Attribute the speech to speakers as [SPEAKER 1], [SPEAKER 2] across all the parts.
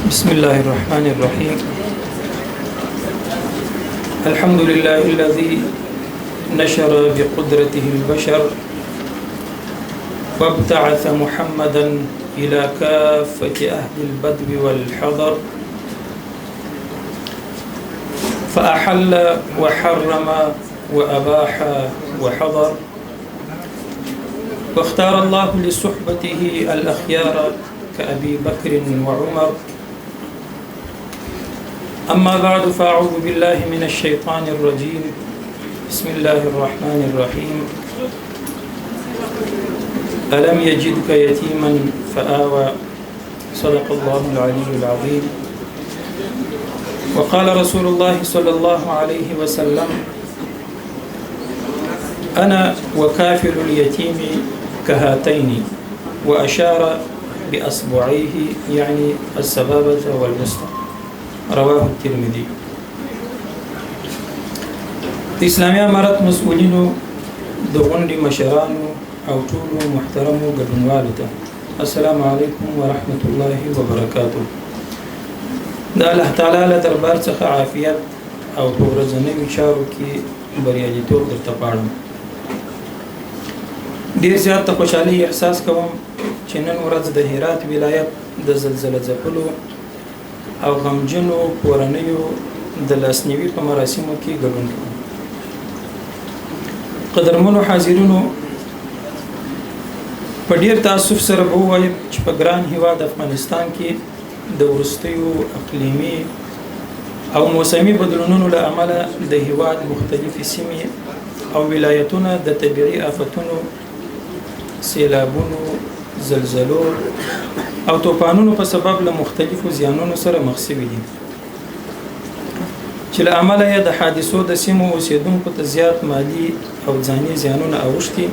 [SPEAKER 1] بسم الله الرحمن الرحيم. الحمد لله الذي نشر بقدرته البشر وابتعث محمدا إلى كافة أهل البدو والحضر فأحل وحرم وأباح وحضر واختار الله لصحبته الأخيار كأبي بكر وعمر. أما بعد فأعوذ بالله من الشيطان الرجيم. بسم الله الرحمن الرحيم. ألم يجدك يتيما فآوى. صدق الله العلي العظيم. وقال رسول الله صلى الله عليه وسلم: أنا وكافل اليتيم كهاتين، وأشار بأصبعيه يعني السبابة والوسطى. رواه الترمذي. د اسلامي امارت مسؤلینو د غونډې مشرانو او ټولو محترمو ګډونوالو ته السلام علیکم ورحمة الله وبرکاته. د الله تعالی له دربار څخه عافیت او په ورځنیو چارو کې بریالیتوب درته غواړم. ډېر زیات خوشحالي احساس کوم چې نن ورځ د هرات ولایت د زلزلې ځپلو او غمجنو کورنیو د لاسنیوي په مراسمو کې ګډون کوم. قدرمنو حاضرینو، په ډیر تاسف سره به ووایم چې په ګران هیواد افغانستان کې د وروستیو اقلیمي او موسمي بدلونونو له امله د هیواد مختلفې سیمې او ولایتونه د طبیعي آفتونو، سیلابونو، زلزلو او طوفانونو په سبب له مختلفو زیانونو سره مخ شوي دي، چې له امله یې د حادثو د سیمو اوسیدونکو ته زیات مالی او ځاني زیانونه اوښتي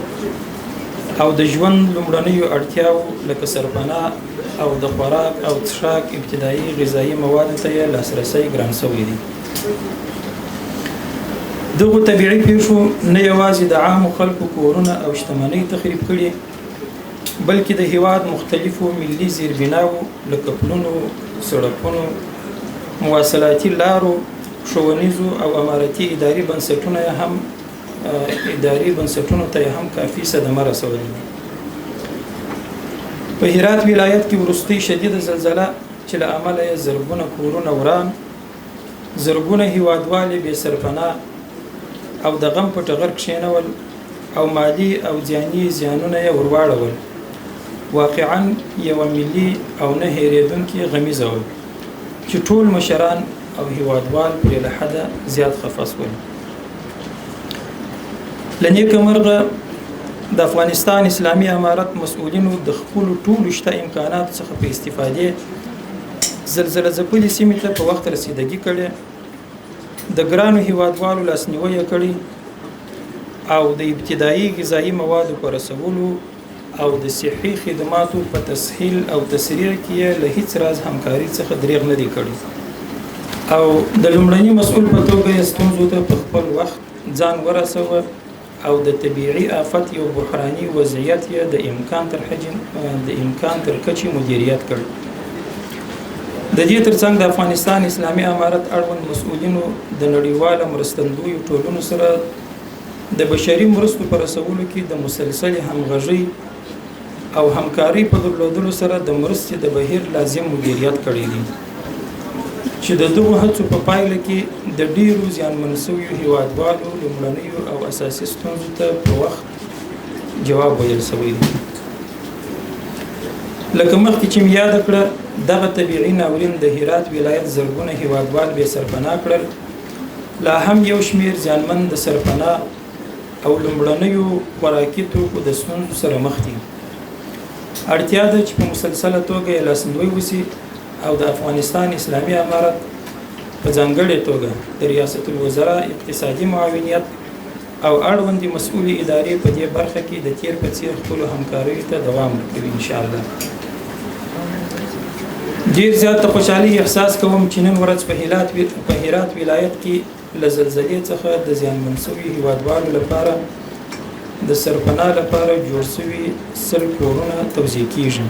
[SPEAKER 1] او د ژوند لومړنیو اړتیاو لکه سرپناه او د خوراک او څښاک ابتدایي غذایي موادو ته یې لاسرسی ګران شوی دی. دغو طبیعي پیښو نه یوازې د عامو خلکو کورونه او شتمنۍ تخریب کړي، بلکې د هیواد مختلفو ملي زیربناو لکه پلونو، سړکونو، مواصلاتي لارو، ښوونیزو او امارتي اداري بنسټونو ته هم کافي صدمه رسولې ده. په هرات ولایت کې وروستۍ شدیده زلزله چې له امله یې زرګونه کورونه وران، زرګونه هیوادوالې بې سرپناه او د غم په ټغر کښېنول او مالی او ځاني زیانونه یې ورواړول، واقعا یوه ملي او نه هېرېدونکې غمیزه وه چې ټول مشران او هیوادوال پرې له حده زیات خفه شول. له نیکه مرغه د افغانستان اسلامي امارت مسؤلینو د خپلو ټولو شته امکاناتو څخه په استفادې زلزله ځپلې سیمې ته په وخت رسیدګي کړې، د ګرانو هیوادوالو لاسنیوی یې کړی او د ابتدایي غذایي موادو په رسولو او د صحي خدماتو په تسهیل او تسریع کې له هیڅ راز همکاري څخه دریغ نه دی کړی او د لومړني مسؤل په توګه یې ستونزو ته په خپل وخت ځان ورسوه او د طبیعي آفت یو بحراني وضعیت یې د امکان تر کچې مدیریت کړ. د دې ترڅنګ د افغانستان اسلامي امارت اړوند مسؤلینو د نړیوالو مرستندویو ټولنو سره د بشري مرستو په رسولو کې د مسلسل همغږۍ او همکارۍ په درلودلو سره د مرستې د بهیر لازم مدیریت کړی دی، چې د دغو هڅو په پایله کې د ډیرو زیانمن شویو هیوادوالو لومړنیو او اساسي ستونزو ته په وخت جواب ویل شوی دی. لکه مخکې چې مې یاده کړه، دغه طبیعي ناورین د هرات ولایت زرګونه هیوادوال بې سرپناه کړل. لا هم یو شمیر زیانمن د سرپناه او لومړنیو خوراکي توکو د ستونزو سره مخ دي. اړتیا ده چې په مسلسله توګه یې لاسنیوی وشي او د افغانستان اسلامي امارت په ځانګړې توګه د ریاست الوزرا اقتصادي معاونیت او اړوندې مسؤلې ادارې په دې برخه کې د تیر په څیر خپلو همکاریو ته دوام ورکوي انشاءالله. ډېر زیات خوشحالي احساس کوم چې نن ورځ په هرات ولایت کې له زلزلې څخه د زیانمن شویو هیوادوالو لپاره د سرپناه لپاره جوړ شوي 100 کورونه توزیع کیږي.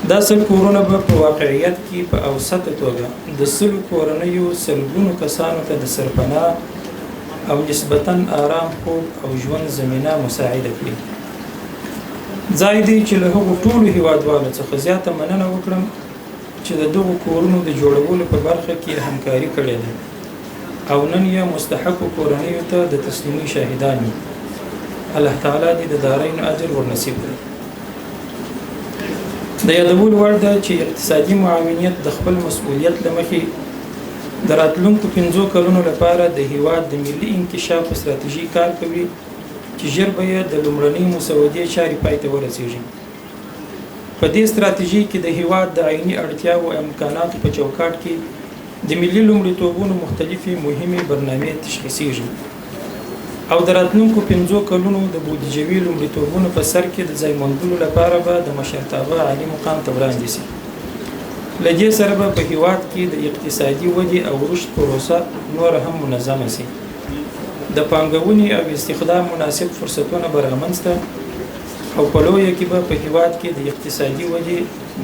[SPEAKER 1] دا سل کورونه به په واقعیت کې په اوسطه توګه د سلو کورنیو سلګونو کسانو ته د سرپناه او نسبتاً آرام خوب او ژوند زمینه مساعده کړي. ځای دی چې له هغو ټولو هیوادوالو څخه زیاته مننه وکړم چې د دغو کورونو د جوړولو په برخه کې همکاري کړې ده او نن یې مستحقو کورنیو ته د تسلیمي شاهدان یو. الله تعالی دې د دارین اجر ورنصیب کړي. د یادولو وړ ده چې اقتصادي معاونیت د خپل مسؤلیت له مخې د راتلونکو 5 کلونو لپاره د هیواد د ملي انکشاف ستراتیژي کار کوي چې ژر به یې د لومړنۍ مسودې چارې پای ته ورسیږي. په دې ستراتیژي کې د هیواد د عیني اړتیاو او امکاناتو په چوکاټ کې د ملي لومړیتوبونو مختلفې مهمې برنامې تشخیصیږي او د راتلونکو 5 کلونو د بودیجوي لومړیتوبونو په سر کې د ځای موندلو لپاره به د مشرتابه عالي مقام ته وړاندې شي. له دې سره به په هیواد کې د اقتصادي ودې او رشد پروسه نور هم منظمه شي. د پانګونې او استخدام مناسب فرصتونه به رامنځته او په لویه کې به په هیواد کې د اقتصادي ودې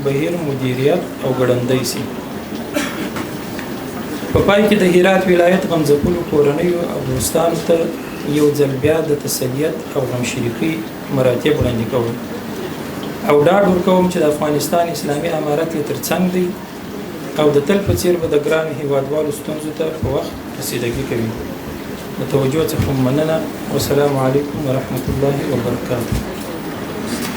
[SPEAKER 1] بهیر مدیریت او ګړندی شي. په پای کې د هرات ولایت غمزپلو کورنیو او دوستانو ته یو ځل بیا د تسلیت او غمشریکۍ مراتب وړاندې کوم او ډاډ ورکوم چې د افغانستان اسلامي امارت یې ترڅنګ دی او د تل په څیر به د ګرانو هیوادوالو ستونزو ته په وخت رسیدګي کوي. د توجه څخه مننه. والسلام علیکم ورحمة الله وبرکاته.